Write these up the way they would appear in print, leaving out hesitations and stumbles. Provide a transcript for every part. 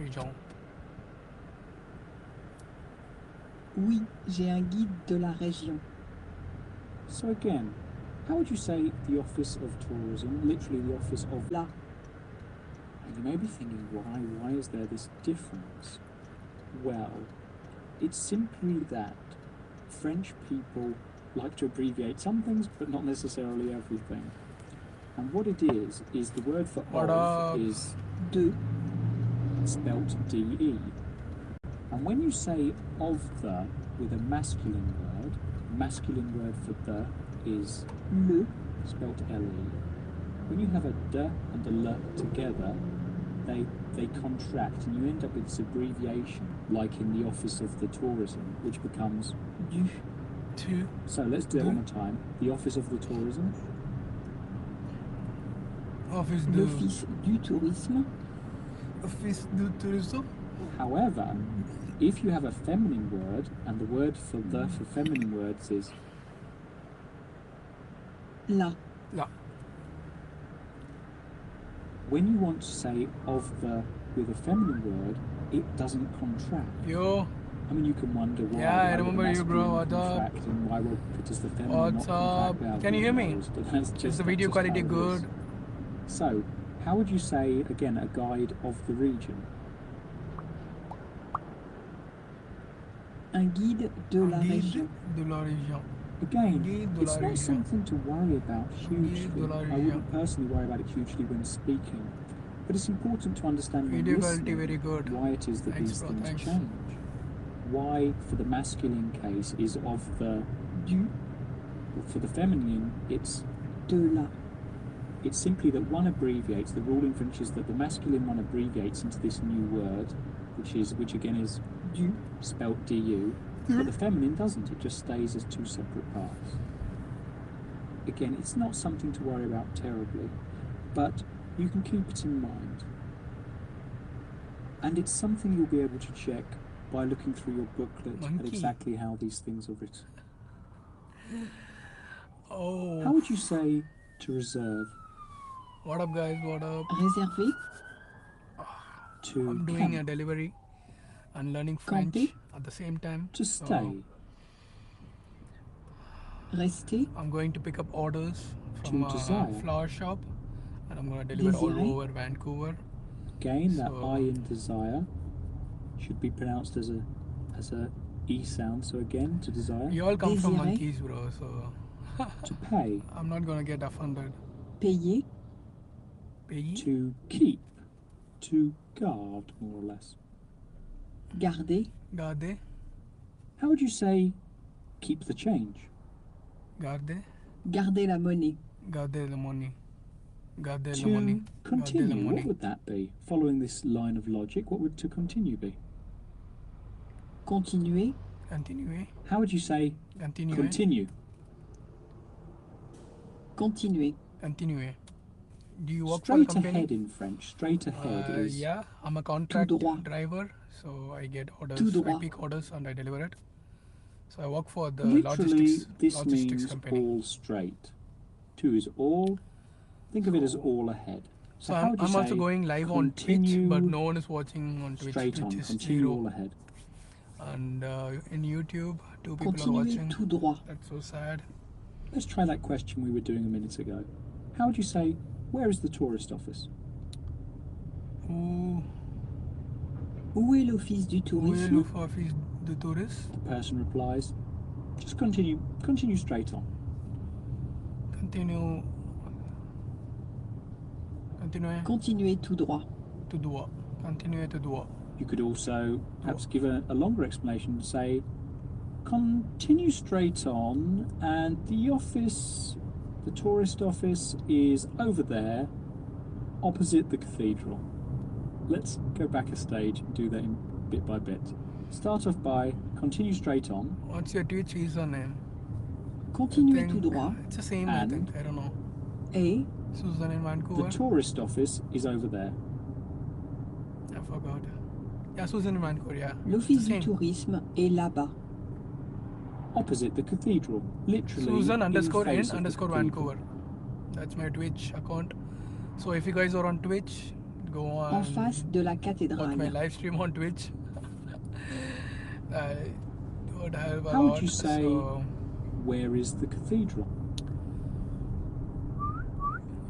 région. Oui, j'ai un guide de la région. So again, how would you say the Office of Tourism, literally the Office of... Là. And you may be thinking, why is there this difference? Well, it's simply that French people like to abbreviate some things, but not necessarily everything. And what it is the word for of is de, spelt D-E. And when you say of the with a masculine word for the is le, spelt L-E. When you have a d and a l together, they contract, and you end up with this abbreviation, like in the Office of the Tourism, which becomes du. Tu. So let's do it one more time. The Office of the Tourism. Office de. L'Office du tourisme. Office du tourisme. However, if you have a feminine word, and the word for feminine words is là. Là. When you want to say of the with a feminine word, it doesn't contract. Yo. I mean, you can wonder why. Yeah, I remember you, bro. What's up? And why does the feminine What's not contract? up? Well, Can you hear me? Is the video quality good? So, how would you say, again, a guide of the region? Un guide de la région. De la région. Again, it's not something to worry about hugely. I wouldn't personally worry about it hugely when speaking. But it's important to understand when listening very good. why it is that these things change. Why, for the masculine case, is of the du. For the feminine, it's de la. It's simply that one abbreviates. The rule in French is that the masculine one abbreviates into this new word, which again is du, spelt du, but the feminine doesn't. It just stays as two separate parts. Again, it's not something to worry about terribly, but you can keep it in mind. And it's something you'll be able to check by looking through your booklet at exactly how these things are written. Oh. How would you say to reserve? What up, guys? What up? Réservé. I'm doing a delivery and learning French Camper. at the same time. To stay. Rester. I'm going to pick up orders from a flower shop, and I'm going to deliver all over Vancouver. Again, that I in desire should be pronounced as a E sound. So again, to desire. You all come from monkeys, bro. So to pay. I'm not going to get offended. Payer. Payer. To keep. To guard, more or less. Garder. Garder. How would you say keep the change? Garder. Garder la monnaie. Garder la monnaie. Garder la to monnaie. Continue, what would that be? Following this line of logic, what would to continue be? Continuer. Continuer. How would you say Continuer. Continue? Continuer. Continuer. Do you work straight for a company? Ahead in French. Straight ahead is... Yeah, I'm a contract driver, so I get orders. I pick orders and I deliver it. So I work for the literally, this logistics means company. all straight. To is all. Think of it as all ahead. So I'm also going live on Twitch, but no one is watching on Twitch. Straight on. Continue all ahead. And in YouTube, 2 people Continuer are watching. Tout droit. That's so sad. Let's try that question we were doing a minute ago. How would you say, where is the tourist office? Où est l'office du tourisme? Où est l'office du tourisme? The person replies, just continue straight on. Continuez Continuez tout droit. Tout droit. Continuez tout droit. You could also perhaps give a longer explanation and say, continue straight on, and the tourist office is over there, opposite the cathedral. Let's go back a stage and do that bit by bit. Start off by continue straight on. What's your Twitch username? Continuez tout droit. It's the same, I think. I don't know. Et Susan in Vancouver. The tourist office is over there. I forgot. Yeah, Susan in Vancouver, yeah. L'office du tourisme est là-bas. Opposite the cathedral. Literally. Susan _in_Vancouver. That's my Twitch account. So if you guys are on Twitch, go on. En face de la Watch my cathédrale. live stream on Twitch. I would help a How lot. would you say, So, where is the cathedral?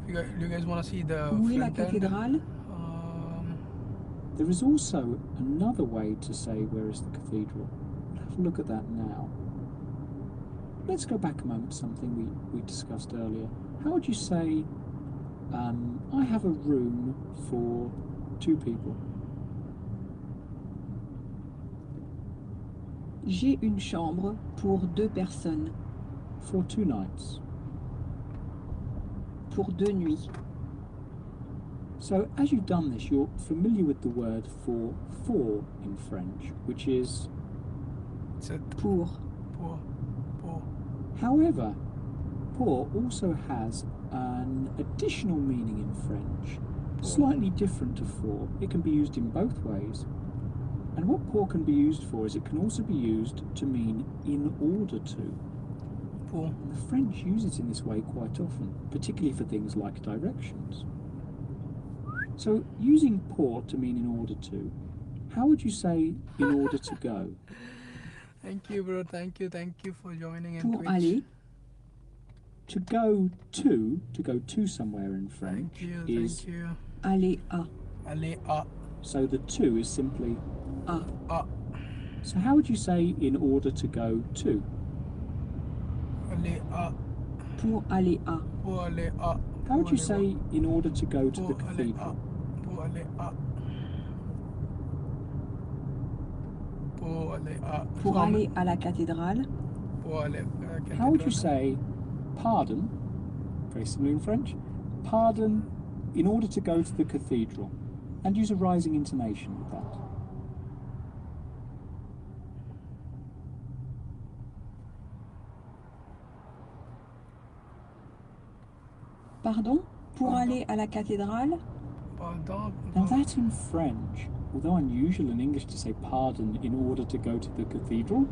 do you guys want to see the Où est la front end? cathédrale? There is also another way to say where is the cathedral. We'll have a look at that now. Let's go back a moment to something we discussed earlier. How would you say, I have a room for 2 people? J'ai une chambre pour 2 personnes. For 2 nights. Pour 2 nuits. So as you've done this, you're familiar with the word for in French, which is C'est Pour. pour. However, pour also has an additional meaning in French, slightly different to for. It can be used in both ways. And what pour can be used for is it can also be used to mean in order to. Pour. And the French use it in this way quite often, particularly for things like directions. So using pour to mean in order to, how would you say in order to go? Thank you, bro. Thank you for joining in Pour Twitch. aller. To go to somewhere in French Thank is you. Aller à. Aller à. so the to is simply À. À. so how would you say in order to go to? Aller à. Pour aller à. Pour aller à. How would you Pour say in order to go to the Pour aller à. cathedral? Pour aller à. Pour aller à. Pour So, aller à la cathédrale. Pour aller à la How would you cathédrale. say pardon, very similar in French, pardon in order to go to the cathedral, and use a rising intonation with that? Pardon? Pour aller à la cathédrale. Pardon. Now that in French, although unusual in English to say pardon in order to go to the cathedral,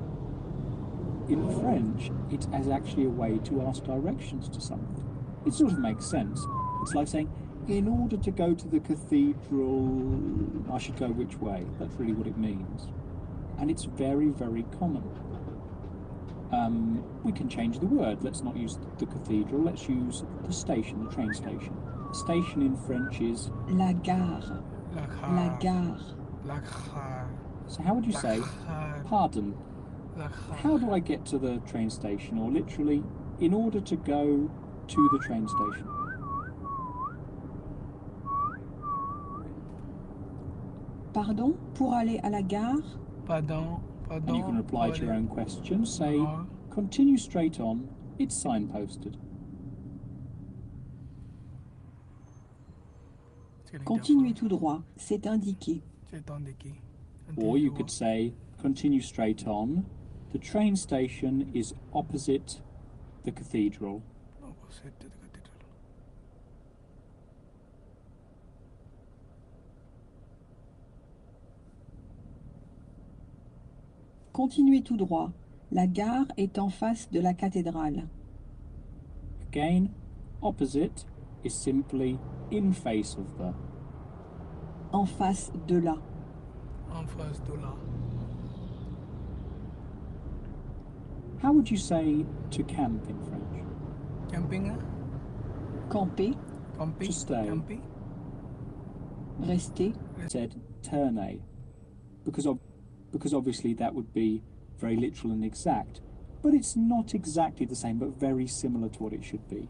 in French it is actually a way to ask directions to something. It sort of makes sense. It's like saying, in order to go to the cathedral, I should go which way. That's really what it means. And it's very, very common. We can change the word. Let's not use the cathedral. Let's use the station, the train station. Station in French is... La gare. La gare. La gare. So how would you say, pardon, La gare. how do I get to the train station? Or literally, in order to go to the train station. Pardon? Pour aller à la gare. Pardon. And you can reply to your own question. Say, No. continue straight on, it's signposted. Continuez tout droit. C'est indiqué. C'est indiqué. Or you could say, continue straight on, the train station is opposite the cathedral. Opposite the cathedral. Continuez tout droit. La gare est en face de la cathédrale. Again, opposite is simply in face of the. En face de la. En face de là. How would you say to camp in French? Camping. Camper. Camping. To stay. Camping. Rester. Said tourner, because obviously that would be very literal and exact, but it's not exactly the same, but very similar to what it should be.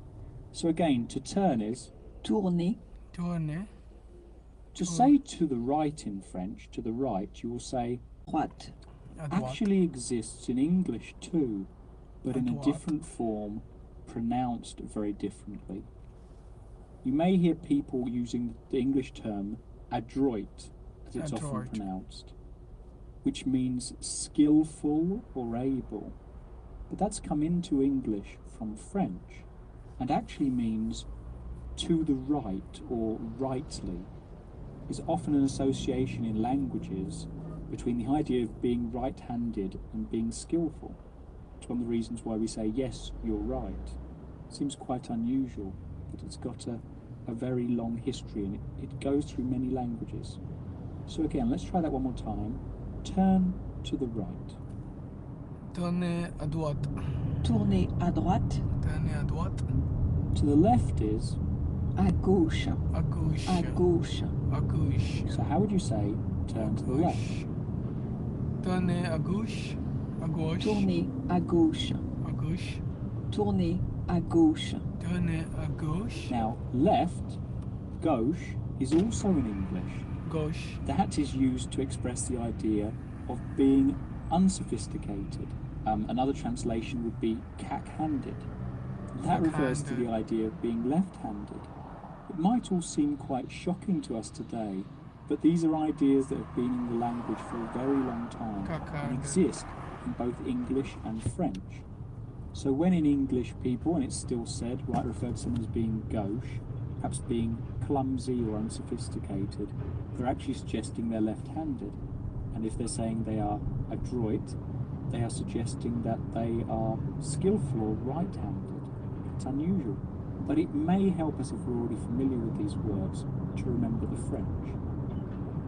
So again, to turn is Tourner. Tourner. to say to the right in French. To the right, you will say Droite. À droite. actually exists in English too, but in a droite. different form, pronounced very differently. You may hear people using the English term adroit, as it's often Adroit. pronounced, which means skillful or able. But that's come into English from French and actually means to the right or rightly. Is often an association in languages between the idea of being right-handed and being skillful. It's one of the reasons why we say, yes, you're right. Seems quite unusual, but it's got a a very long history and it goes through many languages. So again, let's try that one more time. Turn to the right. Tournez à droite. Tournez à droite. Tournez à droite. To the left is À gauche. À gauche. À gauche. À gauche. so how would you say turn to the left? Tournez à gauche. À gauche. Tournez à gauche. À gauche. Tournez à gauche. Tournez à gauche. Now, left, gauche, is also in English. Gauche. That is used to express the idea of being unsophisticated. Another translation would be cack-handed. That refers to the idea of being left-handed. It might all seem quite shocking to us today, but these are ideas that have been in the language for a very long time and exist in both English and French. So when in English people, and it's still said, might refer to someone as being gauche, perhaps being clumsy or unsophisticated, they're actually suggesting they're left-handed. And if they're saying they are adroit, they are suggesting that they are skillful or right-handed. It's unusual, but it may help us if we're already familiar with these words to remember the French.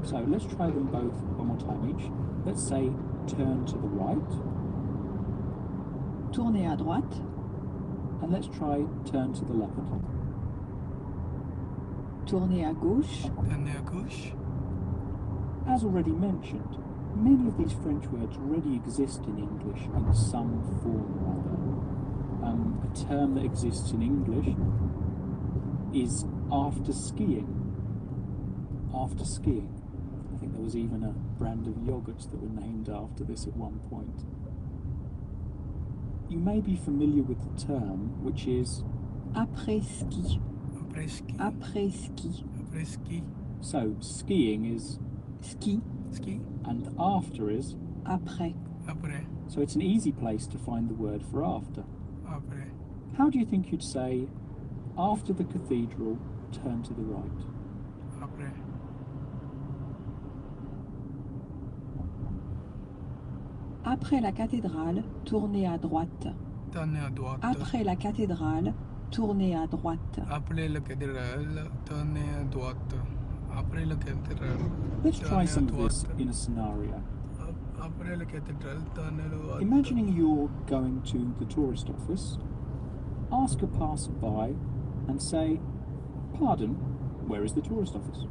So let's try them both one more time each. Let's say turn to the right, Tournez à droite. and let's try turn to the left. Tournez à gauche. Tournez à gauche. As already mentioned, many of these French words already exist in English in some form or other. A term that exists in English is after skiing. After skiing. I think there was even a brand of yogurts that were named after this at one point. You may be familiar with the term, which is Après ski. Après ski. Après ski. Après ski. so skiing is Ski. Ski. and after is, Après. Après. so it's an easy place to find the word for after. Après. How do you think you'd say after the cathedral, turn to the right? Après. Après la cathédrale, tournez à droite. Tournez à droite. Après la cathédrale, tournez à droite. Après la cathédrale, tournez à droite. Après la cathédrale. Let's try tournez à some of this droite. in a scenario. Après la cathédrale, tournez à droite. Imagining you're going to the tourist office, ask a passerby and say, "Pardon, where is the tourist office?"